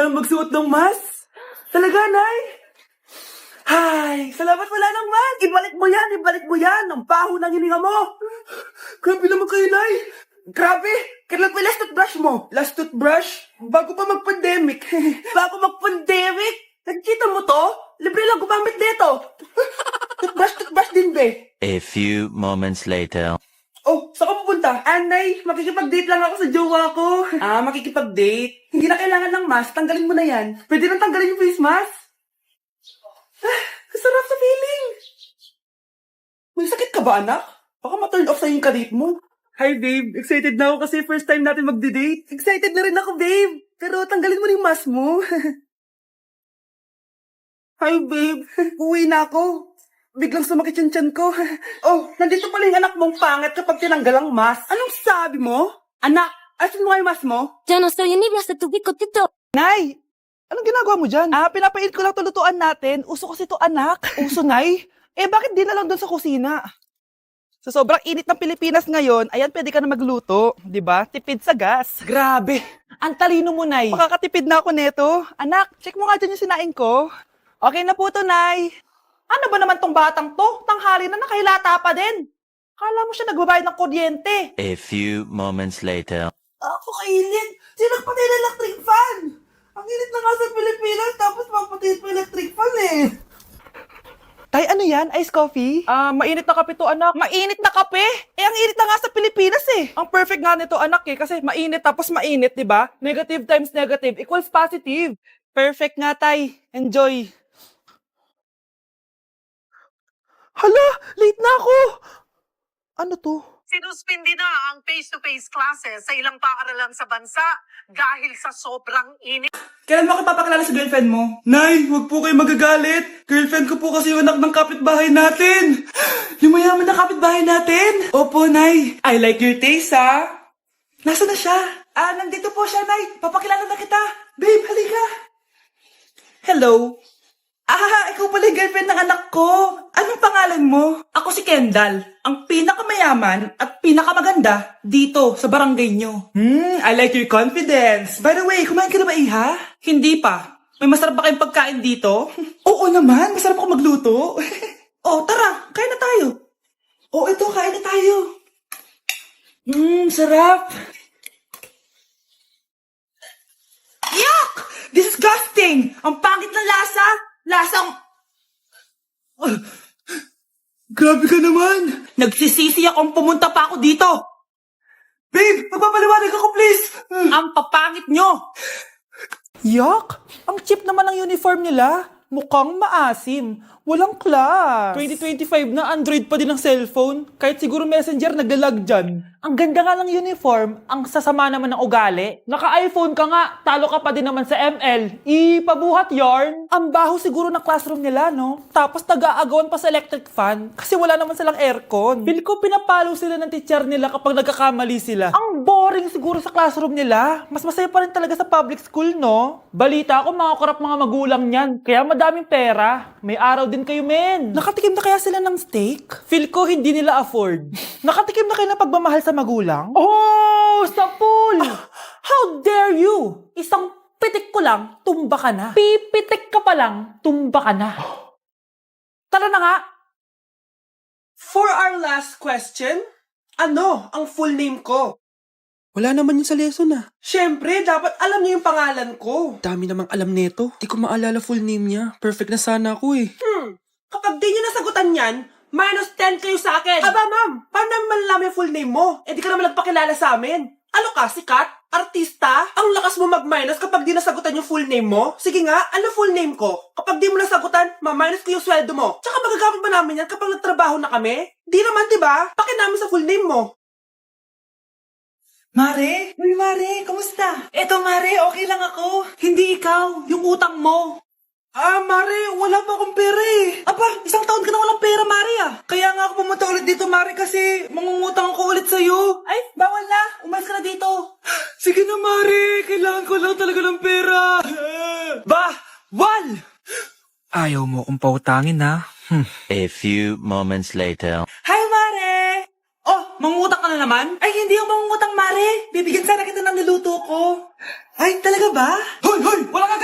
kailangan magsuot ng mask. Talaga, Nay? Ay, salamat wala ng mask. Ibalik mo yan. Ang baho ng hininga mo. Grabe naman kayo, Nay. Grabe. Kailan pa last toothbrush mo? Last toothbrush? Bago pa mag-pandemic. Bago mag-pandemic? Nakikita mo to? Libre lang gumamit dito. Toothbrush din, be. A few moments later. Oh, saan ka pupunta? Anay, makikipag-date lang ako sa jowa ko. Makikipag-date? Hindi na kailangan ng mask, tanggalin mo na yan. Pwede nang tanggalin yung face mask? Sarap sa feeling. May sakit ka ba, anak? Baka ma-turn off sa'yo yung kadate mo. Hi, babe. Excited na ako kasi first time natin mag-date. Excited na rin ako, babe. Pero tanggalin mo na yung mask mo. Hi, babe. Uwi na ako. Biglang sumakit yung tiyan ko. Oh, nandito pala yung anak mong pangit kapag tinanggal ang mask. Anong sabi mo? Anak, asin mo nga yung mask mo? Ya no estoy en Libia, sa tubig ko, tito. Nay! Anong ginagawa mo dyan? Pinapait ko lang to lutuan natin. Uso kasi to, anak. Uso, Nay? Bakit di na lang doon sa kusina? Sa sobrang init ng Pilipinas ngayon, ayan, pwede ka na magluto. Diba? Tipid sa gas. Grabe, ang talino mo, Nay. Makakatipid na ako neto. Anak, check mo nga dyan yung sinaing ko. Okay na po to, Nay. Ano ba naman tong batang to? Tanghali na nakahilata pa din. Kala mo siya nagbabayad ng kuryente. A few moments later. Ako kainit. Sino patay na electric fan? Ang init na nga sa Pilipinas, tapos mapatay pa electric fan eh. Tay, ano yan? Ice coffee? Mainit na kape to, anak. Mainit na kape? Ang init na nga sa Pilipinas eh. Ang perfect nga nito, anak eh. Kasi mainit tapos mainit, di ba? Negative times negative equals positive. Perfect nga, Tay. Enjoy. Hala, late na ako. Ano to? Sinuspindi na ang face-to-face classes sa ilang paaralan sa bansa dahil sa sobrang init. Kailan mo ako papakilala sa girlfriend mo? Nay, huwag po kayo magagalit. Girlfriend ko po kasi yung anak ng kapitbahay natin. Yung mayaman na kapitbahay natin. Opo, Nay. I like your taste, ha? Nasaan na siya? Nandito po siya, Nay. Papakilala na kita. Babe, halika. Hello. Ikaw pala yung girlfriend ng anak ko. Anong pangalan mo? Ako si Kendall, ang pinakamayaman at pinakamaganda dito sa barangay nyo. I like your confidence. By the way, kumain ka na ba, Iha? Hindi pa. May masarap ba kayong pagkain dito? Oo naman, masarap ako magluto. Tara, kain na tayo. Ito, kain na tayo. Sarap. Yuck! Disgusting! Ang pangit ng lasa! Lasang... Grabe ka naman! Nagsisisi akong pumunta pa ako dito! Babe, magpapaliwanag ako please! Ang papangit nyo! Yuck! Ang cheap naman ng uniform nila. Mukhang maasim. Walang class. 2025 na Android pa din ang cellphone. Kahit siguro Messenger naglalag dyan. Ang ganda nga ng uniform, ang sasama naman ng ugali. Naka-iPhone ka nga, talo ka pa din naman sa ML. Ipabuhat yarn. Ang baho siguro ng classroom nila, no? Tapos nag-aagawan pa sa electric fan kasi wala naman silang aircon. Feel ko pinapalo sila ng teacher nila kapag nagkakamali sila. Ang boring siguro sa classroom nila. Mas masaya pa rin talaga sa public school, no? Balita ko mga korap mga magulang niyan. Kaya madaming pera. May araw din kayo, men. Nakatikim na kaya sila ng steak? Feel ko hindi nila afford. Nakatikim na kayo ng pagmamahal sa magulang? Oh, sa pool! How dare you? Isang pitik ko lang, tumba ka na. Pipitik ka pa lang, tumba ka na. Tara na nga. For our last question, ano ang full name ko? Wala naman yun sa lesson ah. Siyempre, dapat alam niyo yung pangalan ko. Dami namang alam nito. Di ko maalala full name niya. Perfect na sana ako eh. Kapag di niyo nasagutan yan, minus 10 kayo sa akin. Aba, ma'am, paano naman malalaman yung full name mo? Di ka naman nagpakilala sa amin. Ano ka, sikat? Artista? Ang lakas mo mag-minus kapag di nasagutan yung full name mo? Sige nga, ano full name ko? Kapag di mo nasagutan, ma-minus ko yung sweldo mo. Tsaka magagamit ba namin yan kapag nagtrabaho na kami? Di naman, di ba? Pakinamin sa full name mo. Mare? Uy, Mare, kamusta? Eto, Mare, okay lang ako. Hindi ikaw, yung utang mo. Mare, wala pa akong pera eh. Aba, isang taon ka na walang pera, Mare Kaya nga ako pumunta ulit dito, Mare, kasi mangungutang ako ulit sa'yo. Ay, bawal na. Umalis ka na dito. Sige na, Mare. Kailangan ko lang talaga ng pera. Wal! Ayaw mo kong pautangin ha. A few moments later. Hi, Mare! Mangungutang ka na naman? Ay, hindi ako mangungutang, Mare. Bibigyan sana kita ng niluto ko. Ay, talaga ba? Hoy! Wala ka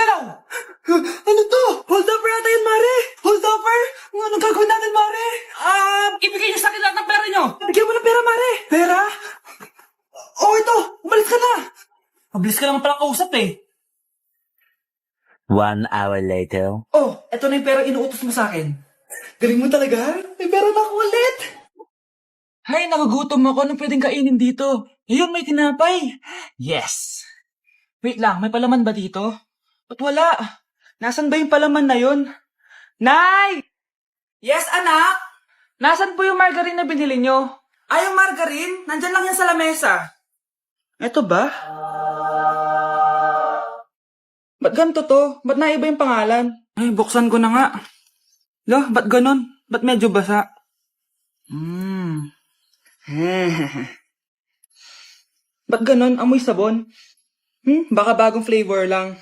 ka lang palang kausap eh. 1 hour later. Oh, eto na yung pera inuutos mo sa akin. Galing mo talaga. May pera na ako ulit. Hay, nagugutom ako. Anong pwedeng kainin dito? Ayun, may tinapay. Yes. Wait lang, may palaman ba dito? Ba't wala? Nasaan ba yung palaman na yun? Nay! Yes, anak? Nasaan po yung margarine na binili nyo? Ay, yung margarine? Nandyan lang yan sa lamesa. Eto ba? Ba't ganito to? Ba't naiba yung pangalan? Ay, buksan ko na nga. Lo, ba't ganon? Ba't medyo basa? Ba't ganon? Amoy sabon? Baka bagong flavor lang.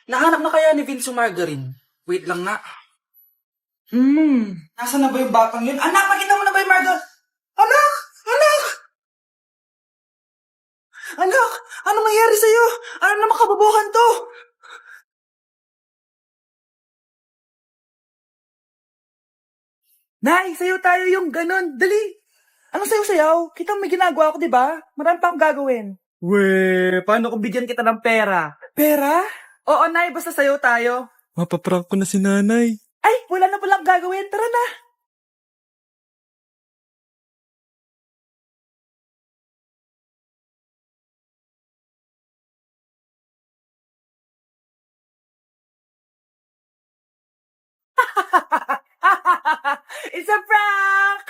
Nahanap na kaya ni Vince yung margarine? Wait lang nga. Nasaan na ba yung batang yun? Anak, makita mo na ba yung margarine? Anak! Anak! Anak! Anong nangyari sa'yo? Ano naman kababuhan to? Nay, sayo tayo yung ganon. Dali! Anong sayo-sayaw? Kita mo may ginagawa ako, di ba? Marami pa akong gagawin. Weh, paano kung bigyan kita ng pera? Pera? Oo, Nay, basta sayo tayo. Mapaprank ko na si nanay. Ay, wala na palang gagawin. Tara na. It's a prank!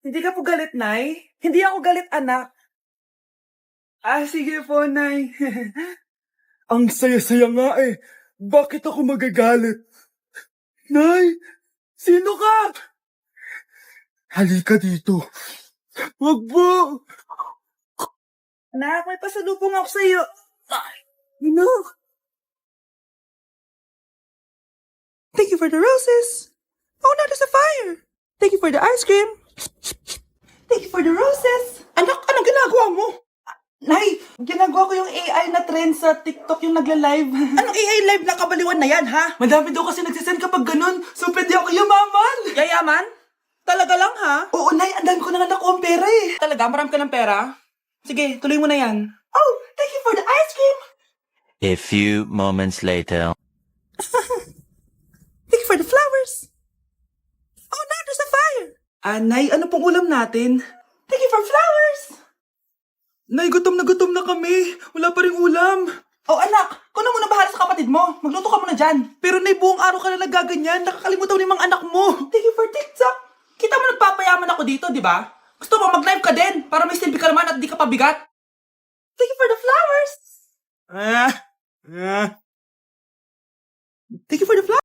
Hindi ka po galit, Nay? Hindi ako galit, anak. Sige po, Nay. Ang saya-saya nga eh. Bakit ako magagalit? Nay, sino ka? Halika dito. Wag po. Anak, may pasalubong ako sa'yo. No. Thank you for the roses. Oh, no, there's a fire. Thank you for the ice cream. Thank you for the roses. Anak, anong ginagawa mo? Nay, ginagawa ko yung AI na trend sa TikTok yung nagla-live. Anong AI live na kabaliwan na yan, ha? Madami daw kasi nagsisend kapag ganun, so pwede ako yumaman. Yayaman? Talaga lang, ha? Oo, Nay, ang dami ko na nga nakuha ang pera eh. Talaga? Marami ka ng pera? Sige, tuloy mo na yan. Oh, thank you for the ice cream. A few moments later. Thank you for the flowers. Oh, now there's a fire. Nay, ano pong ulam natin? Thank you for flowers. Nay, gutom na kami. Wala pa rin ulam. Oh, anak, kung ano muna bahala sa kapatid mo. Magluto ka muna dyan. Pero Nay, buong araw ka na nagaganyan. Nakakalimutan mo yung mga anak mo. Thank you for TikTok. Kita mo nagpapayaman ako dito, di ba? Gusto mo mag-live ka din para may silbi ka naman at di ka pabigat. Thank you for the flowers. Thank you for the flowers.